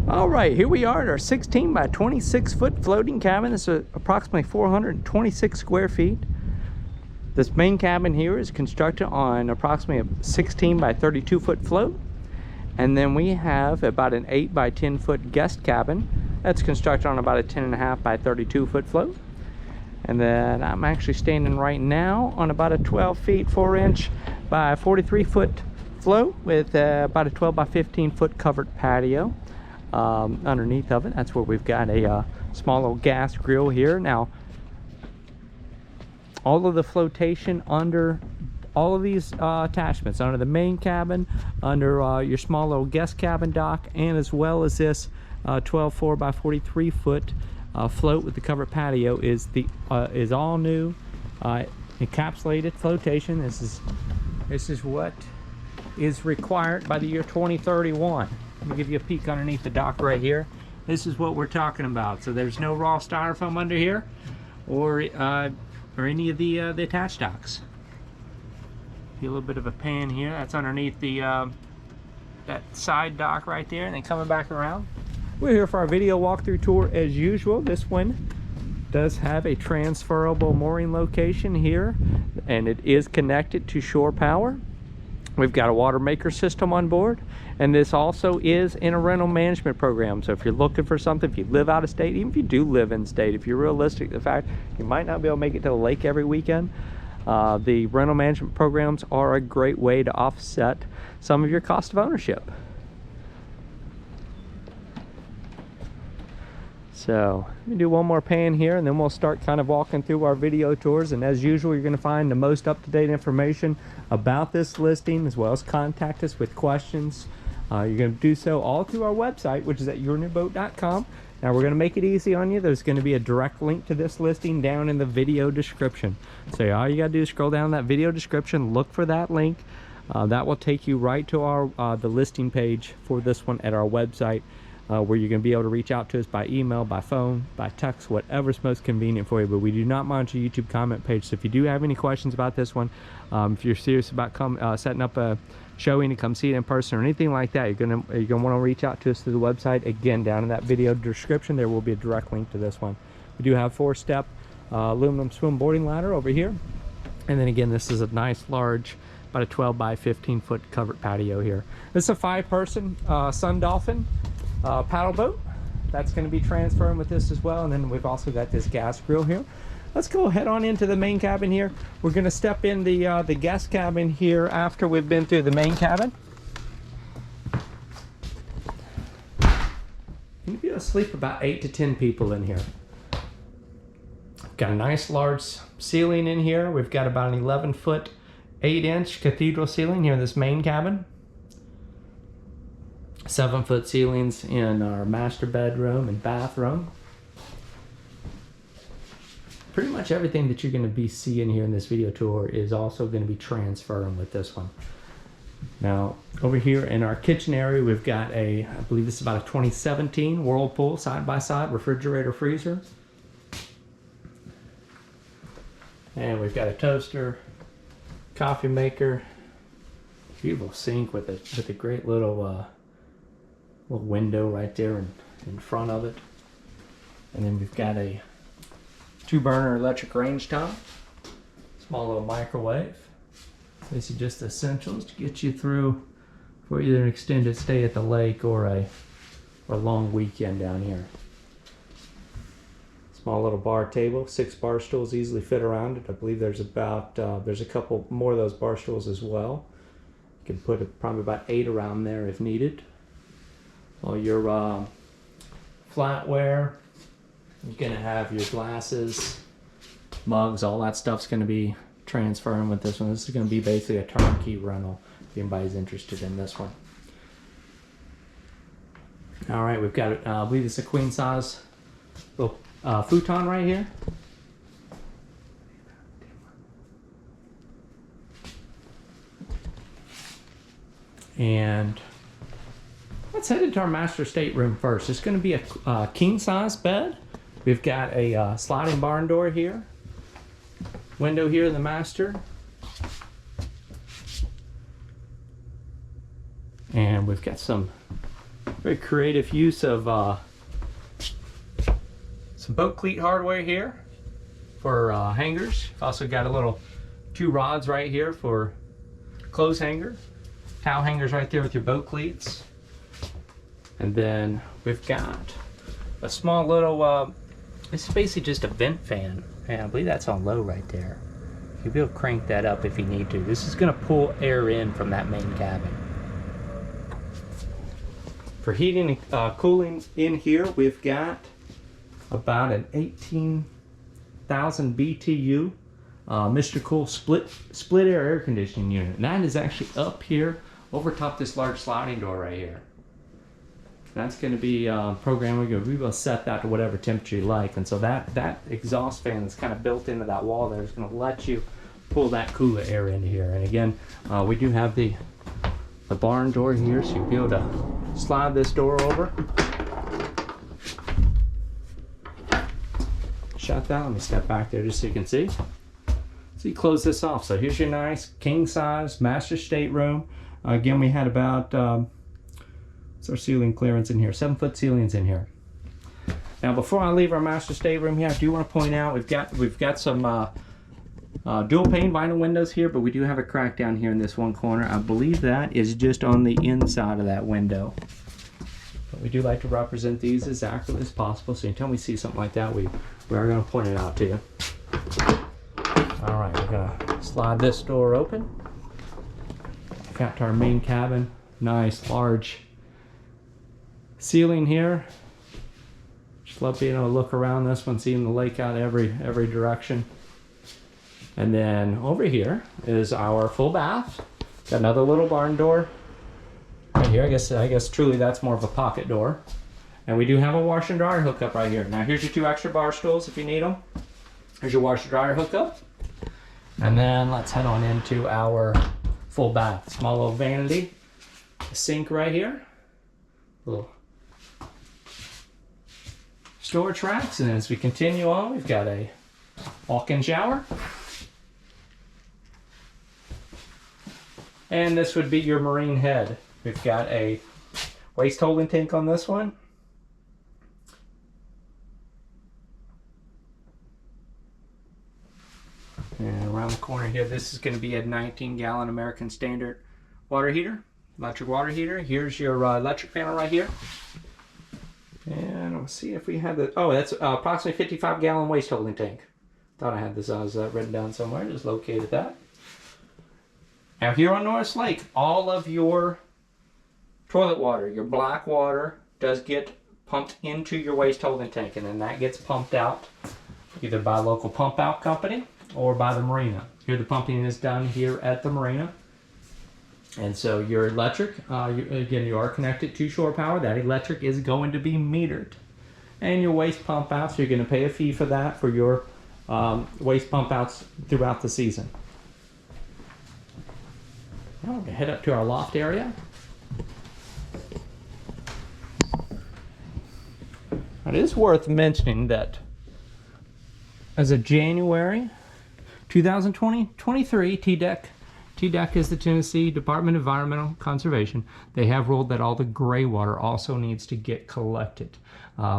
All right, here we are at our 16 by 26 foot floating cabin. This is approximately 426 square feet. This main cabin here is constructed on approximately a 16 by 32 foot float. And then we have about an 8 by 10 foot guest cabin that's constructed on about a 10.5 by 32 foot float. And then I'm actually standing right now on about a 12 feet 4 inch by 43 foot float with about a 12 by 15 foot covered patio. Underneath of it, that's where we've got a small little gas grill here. Now, all of the flotation under all of these attachments, under the main cabin, under your small little guest cabin dock, and as well as this 12 4 by 43 foot float with the covered patio is all new encapsulated flotation. This is what is required by the year 2031. Let me give you a peek underneath the dock right here. This is what we're talking about. So there's no raw styrofoam under here, or any of the attached docks. See a little bit of a pan here. That's underneath the that side dock right there, and then coming back around. We're here for our video walkthrough tour as usual. This one does have a transferable mooring location here, and it is connected to shore power. We've got a water maker system on board, and this also is in a rental management program. So if you're looking for something, if you live out of state, even if you do live in state, if you're realistic, the fact you might not be able to make it to the lake every weekend, the rental management programs are a great way to offset some of your cost of ownership. So let me do one more pan here, and then we'll start kind of walking through our video tours. And as usual, you're going to find the most up-to-date information about this listing, as well as contact us with questions. You're going to do so all through our website, which is at yournewboat.com. Now we're going to make it easy on you. There's going to be a direct link to this listing down in the video description. So all you got to do is scroll down that video description, look for that link. That will take you right to our the listing page for this one at our website. Where you're going to be able to reach out to us by email, by phone, by text, whatever's most convenient for you. But we do not monitor YouTube comment page. So if you do have any questions about this one, if you're serious about setting up a showing to come see it in person or anything like that, you're gonna want to reach out to us through the website. Again, down in that video description, there will be a direct link to this one. We do have 4-step aluminum swim boarding ladder over here. And then again, this is a nice large, about a 12 by 15 foot covered patio here. This is a 5-person Sun Dolphin paddle boat that's going to be transferring with this as well. And then we've also got this gas grill here. Let's go head on into the main cabin here. We're going to step in the guest cabin here after we've been through the main cabin. You'll be able to sleep about 8 to 10 people in here. Got a nice large ceiling in here. We've got about an 11-foot 8-inch cathedral ceiling here in this main cabin. 7-foot ceilings in our master bedroom and bathroom. Pretty much everything that you're going to be seeing here in this video tour is also going to be transferring with this one. Now, over here in our kitchen area, we've got I believe this is about a 2017 Whirlpool side-by-side refrigerator freezer. And we've got a toaster, coffee maker, beautiful sink with a great little window right there in front of it. And then we've got a 2-burner electric range top, small little microwave. This is just essentials to get you through for either an extended stay at the lake or a long weekend down here. Small little bar table, 6 bar stools easily fit around it. I believe there's there's a couple more of those bar stools as well. You can put probably about 8 around there if needed. All your flatware, you're going to have your glasses, mugs, all that stuff's going to be transferring with this one. This is going to be basically a turnkey rental if anybody's interested in this one. All right, we've got, I believe it's a queen size little futon right here. And let's head into our master stateroom first. It's going to be a king size bed. We've got a sliding barn door here. Window here in the master. And we've got some very creative use of some boat cleat hardware here for hangers. We've also got a little 2 rods right here for clothes hanger. Towel hangers right there with your boat cleats. And then we've got a small little, it's basically just a vent fan. And I believe that's on low right there. You'll be able to crank that up if you need to. This is going to pull air in from that main cabin. For heating and cooling in here, we've got about an 18,000 BTU Mr. Cool split air conditioning unit. And that is actually up here over top this large sliding door right here. That's going to be programmed. We'll be able to set that to whatever temperature you like. And so that exhaust fan that's kind of built into that wall there is going to let you pull that cooler air into here. And again, we do have the barn door here, so you'll be able to slide this door over. Shut that. Let me step back there just so you can see. So you close this off. So here's your nice king size master stateroom. Again, we had about what's our ceiling clearance in here? 7-foot ceilings in here. Now, before I leave our master stateroom here, I do want to point out we've got some dual pane vinyl windows here, but we do have a crack down here in this one corner. I believe that is just on the inside of that window. But we do like to represent these as accurately as possible, so anytime we see something like that, we are going to point it out to you. All right, we're going to slide this door open. Got to our main cabin. Nice, large ceiling here. Just love being able to look around this one, seeing the lake out every direction. And then over here is our full bath. Got another little barn door right here. I guess truly that's more of a pocket door. And we do have a washer and dryer hookup right here. Now here's your 2 extra bar stools if you need them. Here's your washer dryer hookup. And then let's head on into our full bath. Small little vanity. A sink right here. Little storage racks. And as we continue on, we've got a walk-in shower. And this would be your marine head. We've got a waste holding tank on this one. And around the corner here, this is going to be a 19-gallon American Standard water heater, electric water heater. Here's your electric panel right here. And let's see if we have the, oh, that's approximately 55-gallon waste holding tank. Thought I had this written down somewhere, just located that. Now here on Norris Lake, all of your toilet water, your black water, does get pumped into your waste holding tank, and then that gets pumped out either by a local pump out company or by the marina. Here the pumping is done here at the marina. And so your electric, again, you are connected to shore power. That electric is going to be metered. And your waste pump outs, you're going to pay a fee for that for your waste pump outs throughout the season. Now we're going to head up to our loft area. It is worth mentioning that as of January 2023, TDEC is the Tennessee Department of Environmental Conservation. They have ruled that all the gray water also needs to get collected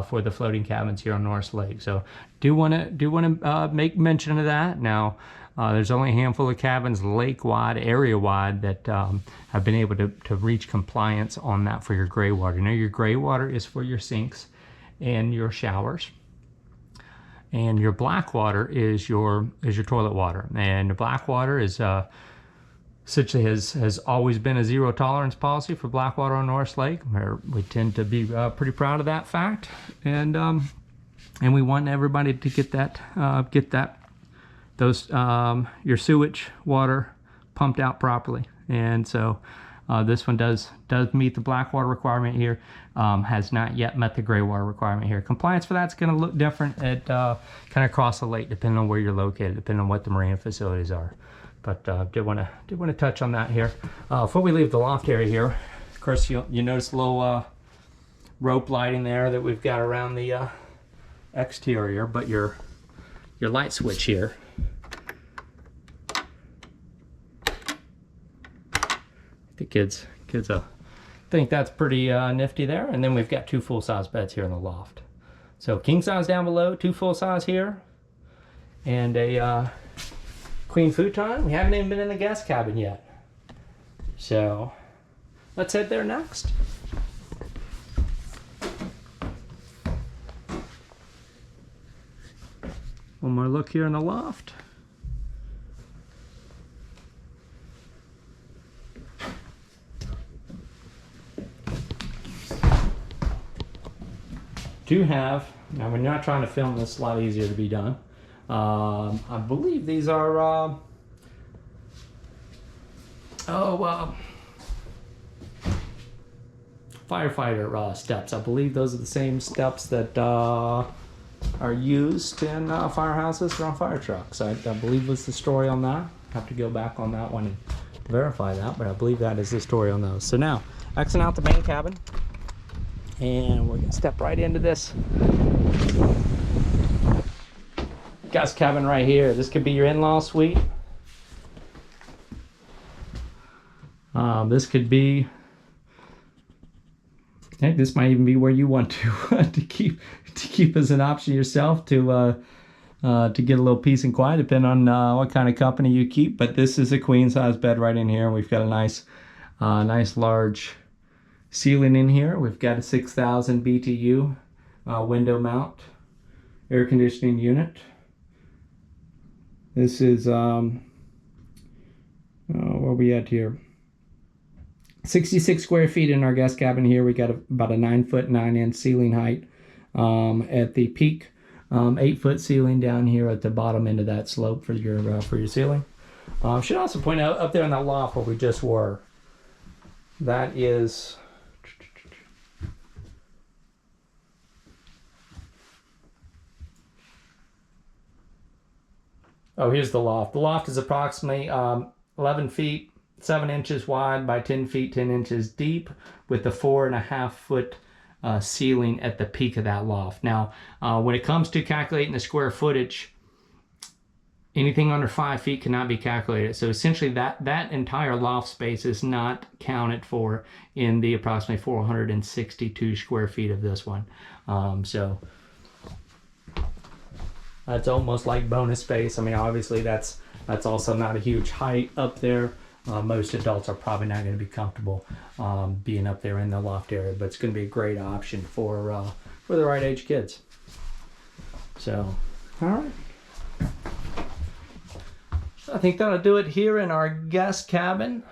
for the floating cabins here on Norris Lake. So do want to make mention of that. Now there's only a handful of cabins lake-wide, area-wide that have been able to reach compliance on that for your gray water. Now your gray water is for your sinks and your showers. And your black water is your toilet water. And the black water is essentially has always been a zero tolerance policy for black water on Norris Lake. We tend to be pretty proud of that fact, and we want everybody to get your sewage water pumped out properly. And so this one does meet the black water requirement here. Has not yet met the gray water requirement here. Compliance for that's going to look different at kind of across the lake, depending on where you're located, depending on what the marina facilities are. But did want to touch on that here. Before we leave the loft area here, of course you notice a little rope lighting there that we've got around the exterior, but your light switch here. The kids will think that's pretty nifty there. And then we've got 2 full-size beds here in the loft. So king size down below, 2 full-size here, and a queen futon. We haven't even been in the guest cabin yet. So let's head there next. One more look here in the loft. Do have, now when you're not trying to film this, a lot easier to be done. I believe these are firefighter steps. I believe those are the same steps that are used in firehouses or on fire trucks. I believe was the story on that. Have to go back on that one and verify that, but I believe that is the story on those. So now, Xing out the main cabin, and we're gonna step right into this guest cabin right here. This could be your in-law suite. This could be, heck, this might even be where you want to keep as an option yourself to get a little peace and quiet, depending on what kind of company you keep. But this is a queen size bed right in here. We've got a nice large ceiling in here. We've got a 6,000 BTU window mount air conditioning unit. This is where are we at here? 66 square feet in our guest cabin here. We got about a 9-foot 9-inch ceiling height at the peak. 8-foot ceiling down here at the bottom end of that slope for your ceiling. Should also point out up there in that loft where we just were. That is here's the loft. The loft is approximately 11 feet 7 inches wide by 10 feet 10 inches deep, with the 4.5-foot ceiling at the peak of that loft. Now, when it comes to calculating the square footage, anything under 5 feet cannot be calculated. So essentially that entire loft space is not counted for in the approximately 462 square feet of this one. So that's almost like bonus space. I mean, obviously that's also not a huge height up there. Most adults are probably not going to be comfortable being up there in the loft area, but it's going to be a great option for the right age kids. So, all right. I think that'll do it here in our guest cabin.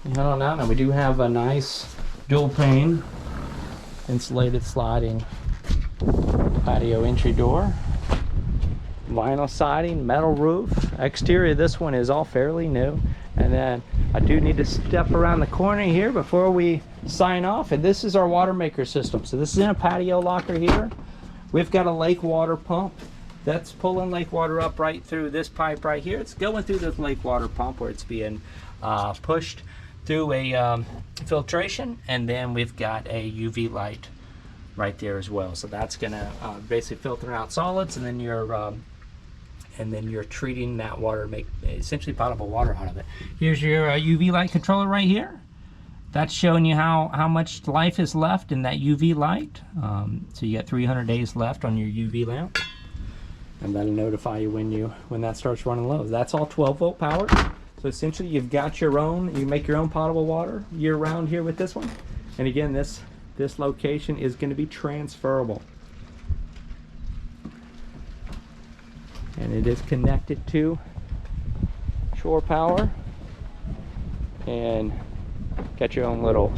Head on out. Now we do have a nice dual pane insulated sliding patio entry door. Vinyl siding, metal roof. Exterior of this one is all fairly new. And then I do need to step around the corner here before we sign off. And this is our water maker system. So this is in a patio locker here. We've got a lake water pump that's pulling lake water up right through this pipe right here. It's going through the lake water pump where it's being pushed through a filtration. And then we've got a UV light right there as well. So that's gonna basically filter out solids, and then you're treating that water, make essentially potable water out of it. Here's your UV light controller right here. That's showing you how much life is left in that UV light. So you got 300 days left on your UV lamp, and that'll notify you when that starts running low. That's all 12-volt powered. So essentially you've got your own, you make your own potable water year round here with this one. And again, this location is going to be transferable. And it is connected to shore power, and got your own little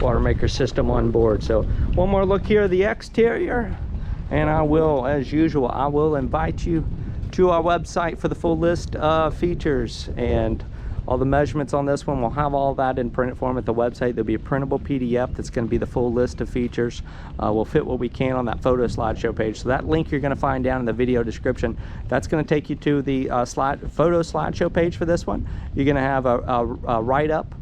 water maker system on board. So one more look here at the exterior, and I will, as usual, I will invite you to our website for the full list of features and all the measurements on this one. We'll have all that in print form at the website. There'll be a printable PDF that's going to be the full list of features. We'll fit what we can on that photo slideshow page. So that link you're going to find down in the video description, that's going to take you to the photo slideshow page for this one. You're going to have a write-up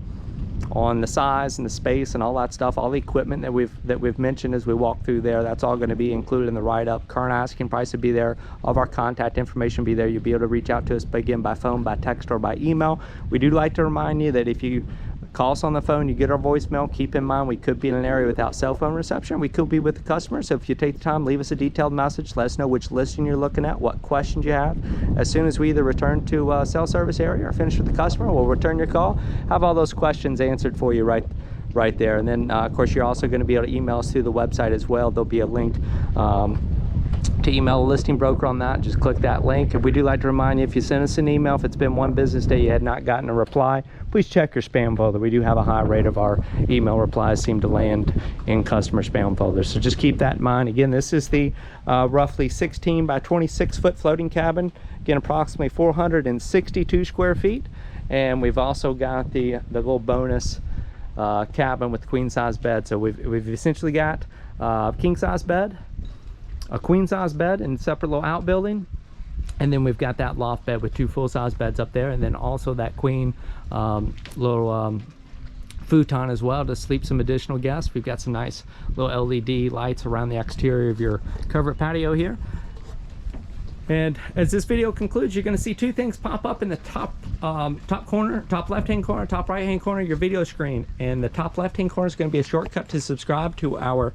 on the size and the space and all that stuff. All the equipment that we've mentioned as we walk through there, that's all going to be included in the write-up. Current asking price would be there. All of our contact information will be there. You'll be able to reach out to us again by phone, by text, or by email. We do like to remind you that if you call us on the phone, you get our voicemail, keep in mind we could be in an area without cell phone reception. We could be with the customer, so if you take the time, leave us a detailed message, let us know which listing you're looking at, what questions you have. As soon as we either return to cell service area or finish with the customer, we'll return your call, have all those questions answered for you right there. And then of course you're also going to be able to email us through the website as well. There'll be a link to email a listing broker on that. Just click that link. And we do like to remind you, if you send us an email, if it's been one business day you had not gotten a reply, please check your spam folder. We do have a high rate of our email replies seem to land in customer spam folders, so just keep that in mind. Again, this is the roughly 16 by 26 foot floating cabin, again approximately 462 square feet. And we've also got the little bonus cabin with queen size bed. So we've essentially got king size bed, a queen size bed in a separate little outbuilding, and then we've got that loft bed with 2 full-size beds up there, and then also that queen little futon as well to sleep some additional guests. We've got some nice little LED lights around the exterior of your covered patio here. And as this video concludes, you're going to see 2 things pop up in the top corner, top left-hand corner, top right-hand corner of your video screen. And the top left-hand corner is going to be a shortcut to subscribe to our,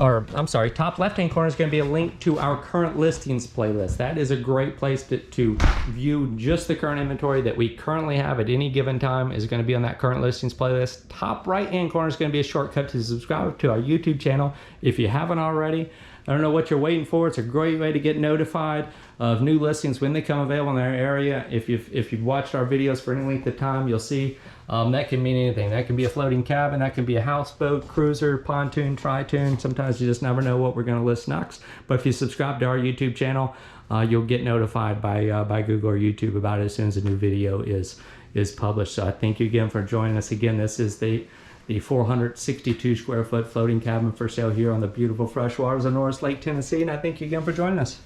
or I'm sorry, top left-hand corner is going to be a link to our current listings playlist. That is a great place to view just the current inventory that we currently have at any given time is going to be on that current listings playlist. Top right-hand corner is going to be a shortcut to subscribe to our YouTube channel if you haven't already. I don't know what you're waiting for. It's a great way to get notified of new listings when they come available in our area. If you've watched our videos for any length of time, you'll see that can mean anything. That can be a floating cabin, that can be a houseboat, cruiser, pontoon, tri-toon. Sometimes you just never know what we're going to list next. But if you subscribe to our YouTube channel, you'll get notified by Google or YouTube about it as soon as a new video is published. So I thank you again for joining us. Again, this is the 462 square foot floating cabin for sale here on the beautiful fresh waters of Norris Lake, Tennessee. And I thank you again for joining us.